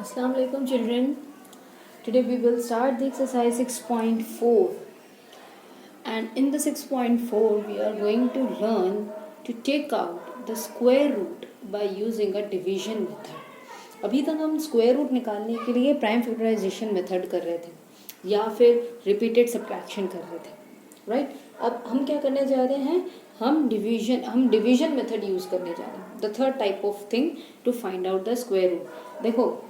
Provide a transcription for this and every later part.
Assalamu alaikum children. Today we will start the exercise 6.4, and in the 6.4 we are going to learn to take out the square root by using a division method. अभी तक हम square root निकालने के लिए prime factorisation method कर रहे थे या फिर रिपीटेड सब्ट्रैक्शन कर रहे थे, राइट? अब हम क्या करने जा रहे हैं, हम डिवीजन मेथड यूज करने जा रहे हैं, the third type of thing to find out the square root. देखो,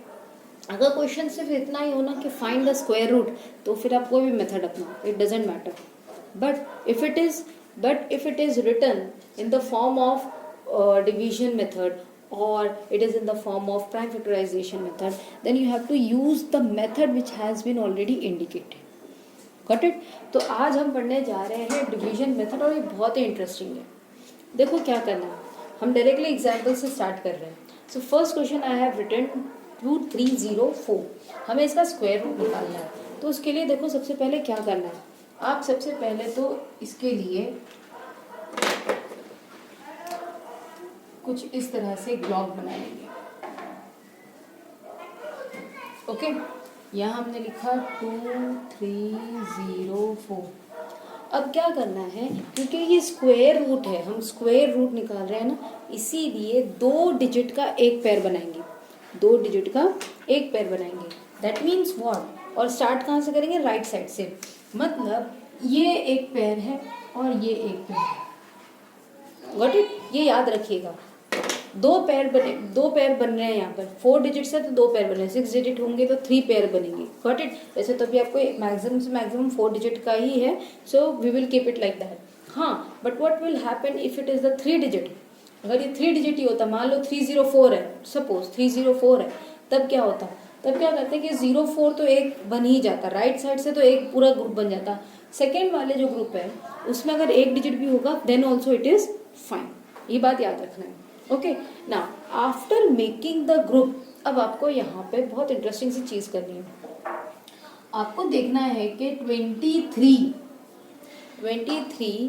अगर क्वेश्चन सिर्फ इतना ही होना कि फाइंड द स्क्वायर रूट, तो फिर आप कोई भी मेथड अपनाओ, it doesn't matter. But if it is written in the form of division method, or it is in the form of prime factorization method, then you have to use the method which has been already indicated. Got it? तो आज हम पढ़ने जा रहे हैं division method, और ये बहुत ही इंटरेस्टिंग है. देखो क्या करना है, हम डायरेक्टली एग्जाम्पल से स्टार्ट कर रहे हैं. So first question I have written 2304. हमें इसका स्क्वायर रूट निकालना है. तो उसके लिए देखो, सबसे पहले क्या करना है, आप सबसे पहले तो इसके लिए कुछ इस तरह से ब्लॉक बना लेंगे. ओके, यहाँ हमने लिखा 2304. अब क्या करना है, क्योंकि ये स्क्वायर रूट है, हम स्क्वायर रूट निकाल रहे हैं ना, इसीलिए 2 डिजिट का एक पेयर बनाएंगे. 2 डिजिट का एक पेयर बनाएंगे. That means what? और स्टार्ट कहाँ से करेंगे? राइट साइड से. मतलब ये एक पेयर है और ये एक पेयर है. Got it? ये याद रखिएगा. 2 पेयर बन रहे हैं यहाँ पर. 4 डिजिट्स है तो 2 पेयर बन रहे हैं. 6 डिजिट होंगे तो 3 पेयर बनेंगे. Got it? वैसे तो अभी आपको मैक्सिमम से मैक्सिमम 4 डिजिट का ही है, so we will keep it like that. हाँ, but what will happen if it is the 3 digit? अगर ये 3 डिजिट ही होता, मान लो 304 है, सपोज 304 है, तब क्या होता? तब क्या करते हैं कि 04 तो एक बन ही जाता, राइट साइड से तो एक पूरा ग्रुप बन जाता. सेकेंड वाले जो ग्रुप है उसमें अगर एक डिजिट भी होगा then also it is fine. ये बात याद रखना है. Okay, now after making the group, अब आपको यहाँ पे बहुत इंटरेस्टिंग सी चीज करनी है. आपको देखना है कि 23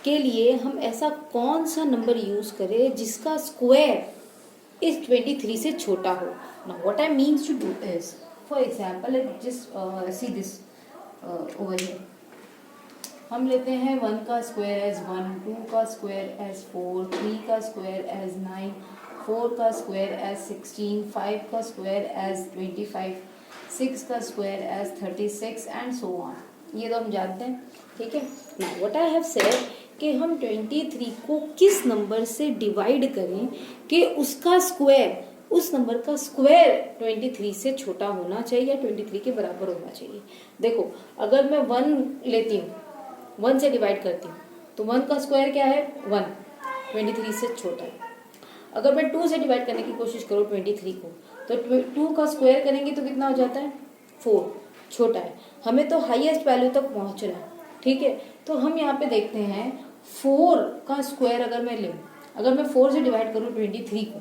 के लिए हम ऐसा कौन सा नंबर यूज करें जिसका स्क्वायर इस 23 से छोटा हो. Now what I means to do is, for example just see this over here. हम लेते हैं 1 का स्क्वायर एज 1, 2 का स्क्वायर एज 4, 3 का स्क्वायर एज 9, 4 का स्क्वायर एज 16, 5 का स्क्वायर एज 25, 6 का square as 36 and so on. ये तो हम जानते हैं, ठीक है. Now what I have said कि हम 23 को किस नंबर से डिवाइड करें कि उसका स्क्वायर, उस नंबर का स्क्वायर 23 से छोटा होना चाहिए या 23 के बराबर होना चाहिए. देखो, अगर मैं 1 लेती हूँ, 1 से डिवाइड करती हूँ, तो 1 का स्क्वायर क्या है? 1, 23 से छोटा है. अगर मैं 2 से डिवाइड करने की कोशिश करूँ 23 को, तो 2 का स्क्वायर करेंगे तो कितना हो जाता है? 4, छोटा है. हमें तो हाईएस्ट वैल्यू तक पहुँचना है, ठीक है. तो हम यहाँ पे देखते हैं 4 का स्क्वायर अगर मैं लूँ, अगर मैं 4 से डिवाइड करूँ 23 को,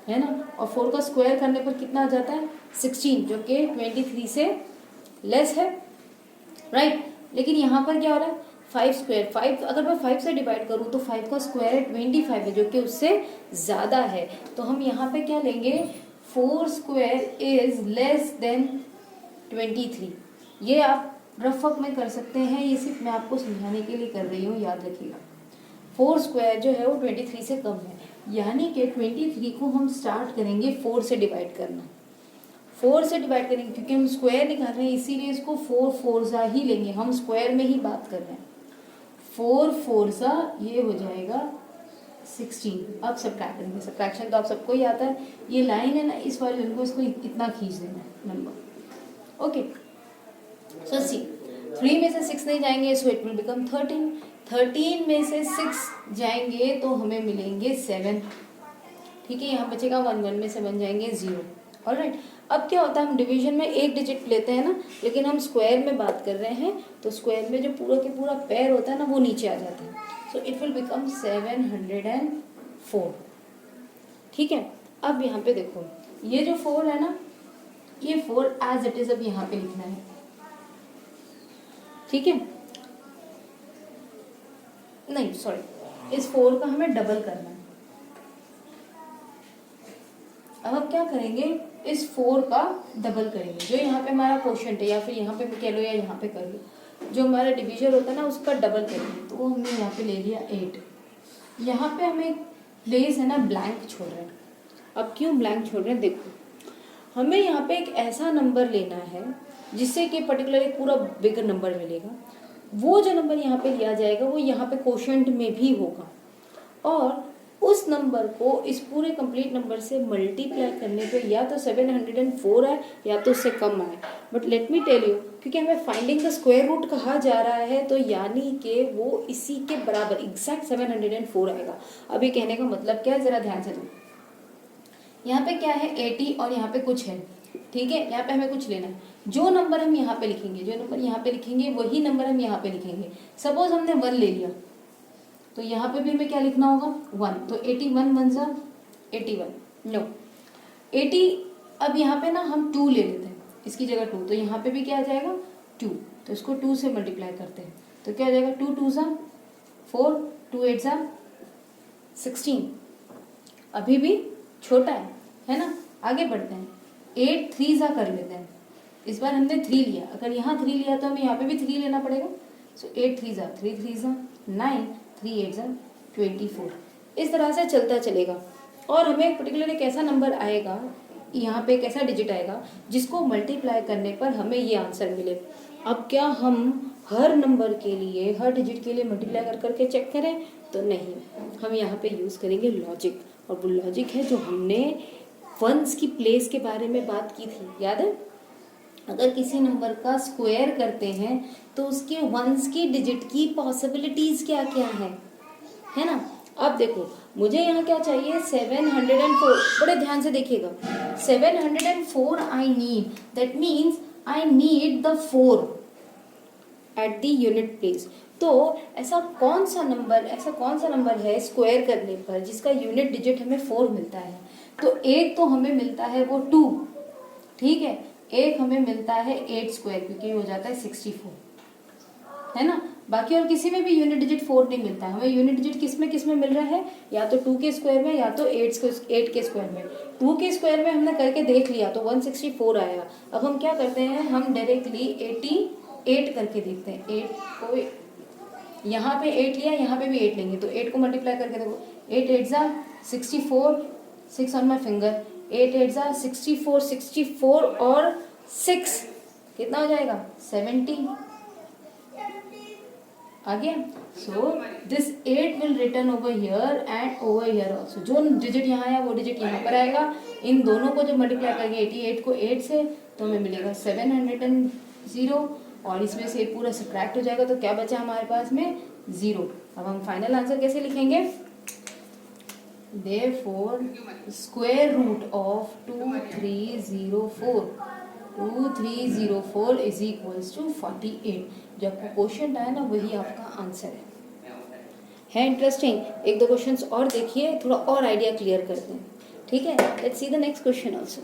है ना, और 4 का स्क्वायर करने पर कितना आ जाता है? 16, जो कि 23 से लेस है, राइट. लेकिन यहाँ पर क्या हो रहा है? 5 स्क्वायर, 5 अगर मैं 5 से डिवाइड करूँ तो 5 का स्क्वायर 25 है, जो कि उससे ज़्यादा है. तो हम यहाँ पे क्या लेंगे? 4 स्क्वायर इज लेस देन 23. ये आप रफक में कर सकते हैं, ये सिर्फ मैं आपको समझाने के लिए कर रही हूँ, याद रखिएगा. 4 स्क्वायर जो है वो 23 से कम है, यानी कि 23 को हम स्टार्ट करेंगे 4 से डिवाइड करना. 4 से डिवाइड करेंगे क्योंकि हम स्क्वायर निकाल रहे हैं, इसीलिए इसको 4 फोरजा ही लेंगे. हम स्क्वायर में ही बात कर रहे हैं. 4 फोरजा ये हो जाएगा 16. अब सब्ट्रैक्ट करेंगे. सब्ट्रैक्शन तो आप सबको ही आता है. ये लाइन है ना, इस वाले इनको इसको इतना खींच देना है नंबर. ओके, सो सी 3 में से 6 नहीं जाएंगे, सो इट विल बिकम 13. 13 में से 6 जाएंगे तो हमें मिलेंगे 7, ठीक है. यहाँ बचेगा 1, 1 में से 1 जाएंगे 0. ऑलराइट. अब क्या होता है, हम डिवीजन में एक डिजिट लेते हैं ना, लेकिन हम स्क्वायर में बात कर रहे हैं, तो स्क्वायर में जो पूरा के पूरा पेयर होता है ना, वो नीचे आ जाता है. सो इट विल बिकम 704, ठीक है. अब यहाँ पे देखो, ये जो 4 है ना, ये 4 एज इट इज अब यहाँ पे लिखना है, ठीक है. नहीं सॉरी, इस 4 का हमें डबल करना है. अब हम क्या करेंगे, इस 4 का डबल करेंगे, जो यहाँ पे हमारा क्वोशिएंट है या फिर यहाँ पे कह लो या यहाँ पे कर लो, जो हमारा डिवीजर होता है ना उसका डबल करेंगे। तो हमने यहाँ पे ले लिया 8। यहाँ पे हमें एक प्लेस है ना ब्लैंक छोड़ रहे हैं। अब क्यों ब्लैंक छोड़ रहे हैं, देखो हमें यहाँ पे एक ऐसा नंबर लेना है जिससे कि पर्टिकुलर एक पूरा बिगर नंबर मिलेगा। वो जो नंबर यहाँ पे लिया जाएगा वो यहाँ पे क्वोशिएंट में भी होगा, और उस नंबर को इस पूरे कंप्लीट नंबर से मल्टीप्लाई करने पे या तो 704 आए या तो उससे कम आए। But let me tell you, क्योंकि हमें फाइंडिंग द स्क्वायर रूट कहा जा रहा है, तो यानी कि वो इसी के बराबर एग्जैक्ट 704 आएगा। अभी कहने का मतलब क्या है, जरा ध्यान से दो। यहाँ पे क्या है 80 और यहाँ पे कुछ है, ठीक है। यहाँ पे हमें कुछ लेना है, जो नंबर हम यहाँ पे लिखेंगे, जो नंबर यहाँ पे लिखेंगे वही नंबर हम यहाँ पे लिखेंगे। सपोज हमने 1 ले लिया, तो यहाँ पे भी हमें क्या लिखना होगा 1, तो 81 1 जा 81 नो 80। अब यहाँ पे ना हम 2 ले लेते हैं इसकी जगह 2, तो यहाँ पे भी क्या आ जाएगा 2, तो इसको 2 से मल्टीप्लाई करते हैं तो क्या आ जाएगा 2 2 जा 4, 2 8 जा 16। अभी भी छोटा है ना। आगे बढ़ते हैं, 8 3 जा कर लेते हैं। इस बार हमने 3 लिया, अगर यहाँ 3 लिया तो हमें यहाँ पे भी 3 लेना पड़ेगा। सो 8 3 जा 3 3 जा 9, 3 8 जा 24। इस तरह से चलता चलेगा, और हमें एक पर्टिकुलर एक ऐसा नंबर आएगा, यहाँ पे एक ऐसा डिजिट आएगा जिसको मल्टीप्लाई करने पर हमें ये आंसर मिले। अब क्या हम हर नंबर के लिए, हर डिजिट के लिए मल्टीप्लाई कर करके चेक करें, तो नहीं, हम यहाँ पे यूज़ करेंगे लॉजिक। और वो लॉजिक है जो हमने वंस की प्लेस के बारे में बात की थी, याद है। अगर किसी नंबर का स्क्वायर करते हैं तो उसके वंस की डिजिट की पॉसिबिलिटीज क्या क्या है ना। अब देखो मुझे यहाँ क्या चाहिए 704, बड़े ध्यान से देखिएगा 704 I need, that means I need the 4 at the unit place. तो ऐसा कौन सा नंबर है स्क्वायर करने पर जिसका यूनिट डिजिट हमें 4 मिलता है। तो एक तो हमें मिलता है वो 2, ठीक है। एक हमें मिलता है 8 स्क्वायर, क्योंकि हो जाता है 64, है ना। बाकी और किसी में भी यूनिट डिजिट 4 नहीं मिलता है। हमें यूनिट डिजिट किस में मिल रहा है, या तो 2 के स्क्वायर में या तो 8 के स्क्वायर में। 2 के स्क्वायर में हमने करके देख लिया तो 164 आया। अब हम क्या करते हैं, हम डायरेक्टली 88 करके देखते हैं। 8 को यहाँ पे 8 लिया, यहाँ पे भी 8 लेंगे, तो 8 को मल्टीप्लाई करके देखो 8 8 जा 64, 6 ऑन माई फिंगर, 8 8 जा 64, 64 और 6 कितना हो जाएगा 70 आ गया। So this 8 will return over here and over here also. जो डिजिट यहाँ आया वो डिजिट यहाँ पर आएगा। इन दोनों को जब मल्टीप्लाई करेंगे 88 को 8 से तो हमें मिलेगा 700, और इसमें से पूरा सब्ट्रैक्ट हो जाएगा, तो क्या बचा हमारे पास में 0। अब हम फाइनल आंसर कैसे लिखेंगे, therefore square root of 2304 is equals to 48। जो आपका क्वेश्चन आया ना वही आपका आंसर है इंटरेस्टिंग। एक दो क्वेश्चंस और देखिए, थोड़ा और आइडिया क्लियर करते हैं, ठीक है। Let's see the next question also.